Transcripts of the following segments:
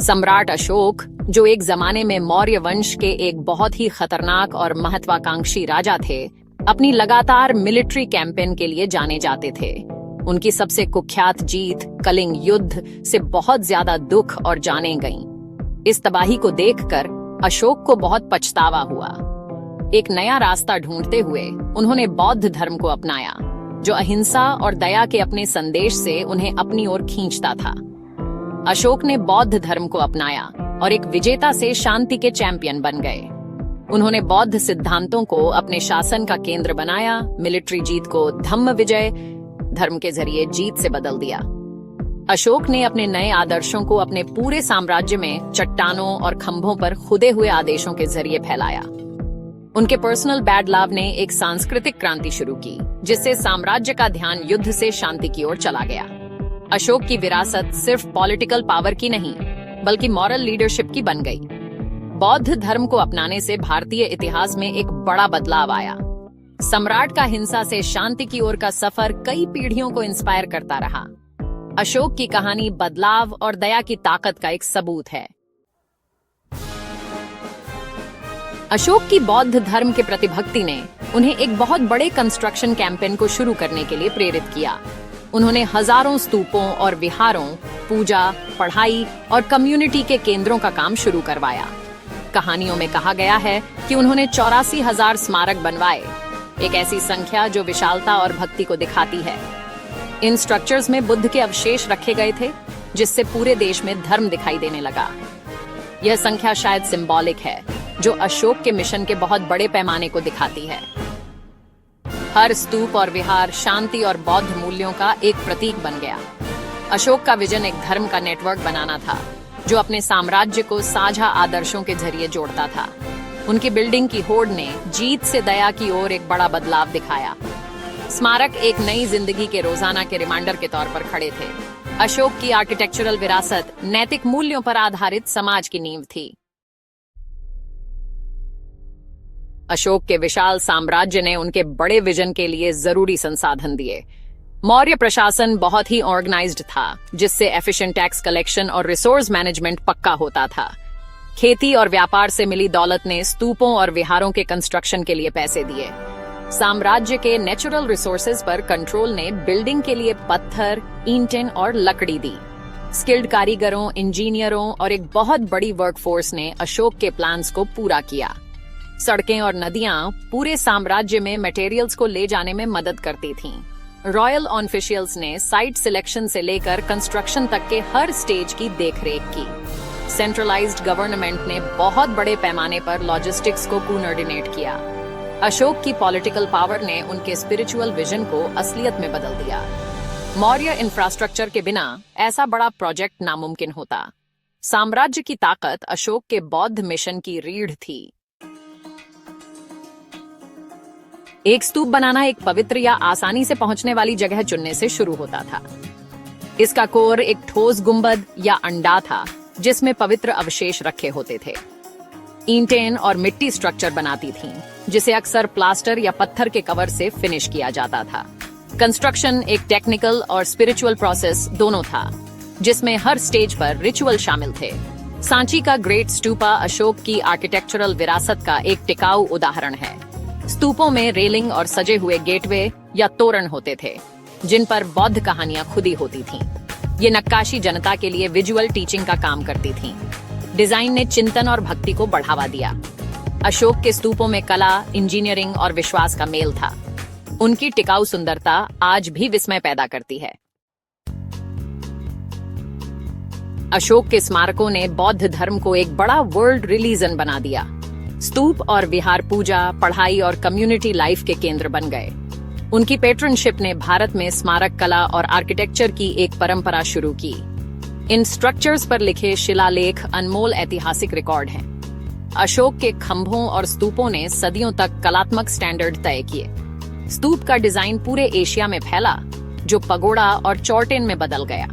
सम्राट अशोक, जो एक जमाने में मौर्य वंश के एक बहुत ही खतरनाक और महत्वाकांक्षी राजा थे, अपनी लगातार मिलिट्री कैंपेन के लिए जाने जाते थे। उनकी सबसे कुख्यात जीत कलिंग युद्ध से बहुत ज्यादा दुख और जानें गईं। इस तबाही को देखकर अशोक को बहुत पछतावा हुआ। एक नया रास्ता ढूंढते हुए उन्होंने बौद्ध धर्म को अपनाया, जो अहिंसा और दया के अपने संदेश से उन्हें अपनी ओर खींचता था। अशोक ने बौद्ध धर्म को अपनाया और एक विजेता से शांति के चैंपियन बन गए। उन्होंने बौद्ध सिद्धांतों को अपने शासन का केंद्र बनाया, मिलिट्री जीत को धम्म विजय धर्म के जरिए जीत से बदल दिया। अशोक ने अपने नए आदर्शों को अपने पूरे साम्राज्य में चट्टानों और खंभों पर खुदे हुए आदेशों के जरिए फैलाया। उनके पर्सनल बैडलाव ने एक सांस्कृतिक क्रांति शुरू की, जिससे साम्राज्य का ध्यान युद्ध से शांति की ओर चला गया। अशोक की विरासत सिर्फ पॉलिटिकल पावर की नहीं, बल्कि मॉरल लीडरशिप की बन गई। बौद्ध धर्म को अपनाने से भारतीय इतिहास में एक बड़ा बदलाव आया। सम्राट का हिंसा से शांति की ओर का सफर कई पीढ़ियों को इंस्पायर करता रहा। अशोक की कहानी बदलाव और दया की ताकत का एक सबूत है। अशोक की बौद्ध धर्म के प्रति भक्ति ने उन्हें एक बहुत बड़े कंस्ट्रक्शन कैंपेन को शुरू करने के लिए प्रेरित किया। उन्होंने हजारों स्तूपों और विहारों, पूजा, पढ़ाई और कम्युनिटी के केंद्रों का काम शुरू करवाया। कहानियों में कहा गया है कि उन्होंने 84,000 स्मारक बनवाए, एक ऐसी संख्या जो विशालता और भक्ति को दिखाती है। इन स्ट्रक्चर्स में बुद्ध के अवशेष रखे गए थे, जिससे पूरे देश में धर्म दिखाई देने लगा। यह संख्या शायद सिंबॉलिक है, जो अशोक के मिशन के बहुत बड़े पैमाने को दिखाती है। हर स्तूप और विहार शांति और बौद्ध मूल्यों का एक प्रतीक बन गया। अशोक का विजन एक धर्म का नेटवर्क बनाना था, जो अपने साम्राज्य को साझा आदर्शों के जरिए जोड़ता था। उनकी बिल्डिंग की होड़ ने जीत से दया की ओर एक बड़ा बदलाव दिखाया। स्मारक एक नई जिंदगी के रोजाना के रिमाइंडर के तौर पर खड़े थे। अशोक की आर्किटेक्चरल विरासत नैतिक मूल्यों पर आधारित समाज की नींव थी। अशोक के विशाल साम्राज्य ने उनके बड़े विजन के लिए जरूरी संसाधन दिए। मौर्य प्रशासन बहुत ही ऑर्गेनाइज्ड था, जिससे एफिशिएंट टैक्स कलेक्शन और रिसोर्स मैनेजमेंट पक्का होता था। खेती और व्यापार से मिली दौलत ने स्तूपों और विहारों के कंस्ट्रक्शन के लिए पैसे दिए। साम्राज्य के नेचुरल रिसोर्सेज पर कंट्रोल ने बिल्डिंग के लिए पत्थर, ईंटें और लकड़ी दी। स्किल्ड कारीगरों, इंजीनियरों और एक बहुत बड़ी वर्कफोर्स ने अशोक के प्लान्स को पूरा किया। सड़कें और नदियां पूरे साम्राज्य में मटेरियल्स को ले जाने में मदद करती थीं। रॉयल ऑफिशियल्स ने साइट सिलेक्शन से लेकर कंस्ट्रक्शन तक के हर स्टेज की देखरेख की। सेंट्रलाइज्ड गवर्नमेंट ने बहुत बड़े पैमाने पर लॉजिस्टिक्स को कोऑर्डिनेट किया। अशोक की पॉलिटिकल पावर ने उनके स्पिरिचुअल विजन को असलियत में बदल दिया। मौर्य इंफ्रास्ट्रक्चर के बिना ऐसा बड़ा प्रोजेक्ट नामुमकिन होता। साम्राज्य की ताकत अशोक के बौद्ध मिशन की रीढ़ थी। एक स्तूप बनाना एक पवित्र या आसानी से पहुंचने वाली जगह चुनने से शुरू होता था। इसका कोर एक ठोस गुंबद या अंडा था, जिसमें पवित्र अवशेष रखे होते थे। ईंटें और मिट्टी स्ट्रक्चर बनाती थीं, जिसे अक्सर प्लास्टर या पत्थर के कवर से फिनिश किया जाता था। कंस्ट्रक्शन एक टेक्निकल और स्पिरिचुअल प्रोसेस दोनों था, जिसमें हर स्टेज पर रिचुअल शामिल थे। सांची का ग्रेट स्तूपा अशोक की आर्किटेक्चरल विरासत का एक टिकाऊ उदाहरण है। स्तूपों में रेलिंग और सजे हुए गेटवे या तोरण होते थे, जिन पर बौद्ध कहानियां खुदी होती थीं। ये नक्काशी जनता के लिए विजुअल टीचिंग का काम करती थीं। डिजाइन ने चिंतन और भक्ति को बढ़ावा दिया। अशोक के स्तूपों में कला, इंजीनियरिंग और विश्वास का मेल था। उनकी टिकाऊ सुंदरता आज भी विस्मय पैदा करती है। अशोक के स्मारकों ने बौद्ध धर्म को एक बड़ा वर्ल्ड रिलीजन बना दिया। स्तूप और विहार पूजा, पढ़ाई और कम्युनिटी लाइफ के केंद्र बन गए। उनकी पेट्रनशिप ने भारत में स्मारक कला और आर्किटेक्चर की एक परंपरा शुरू की। इन स्ट्रक्चर्स पर लिखे शिलालेख अनमोल ऐतिहासिक रिकॉर्ड हैं। अशोक के खंभों और स्तूपों ने सदियों तक कलात्मक स्टैंडर्ड तय किए। स्तूप का डिजाइन पूरे एशिया में फैला, जो पगोड़ा और चौर्टेन में बदल गया।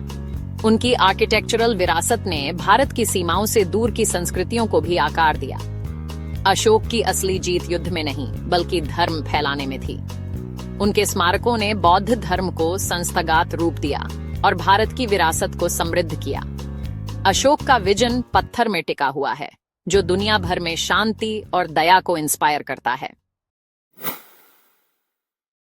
उनकी आर्किटेक्चरल विरासत ने भारत की सीमाओं से दूर की संस्कृतियों को भी आकार दिया। अशोक की असली जीत युद्ध में नहीं, बल्कि धर्म फैलाने में थी। उनके स्मारकों ने बौद्ध धर्म को संस्थागत रूप दिया और भारत की विरासत को समृद्ध किया। अशोक का विजन पत्थर में टिका हुआ है, जो दुनिया भर में शांति और दया को इंस्पायर करता है।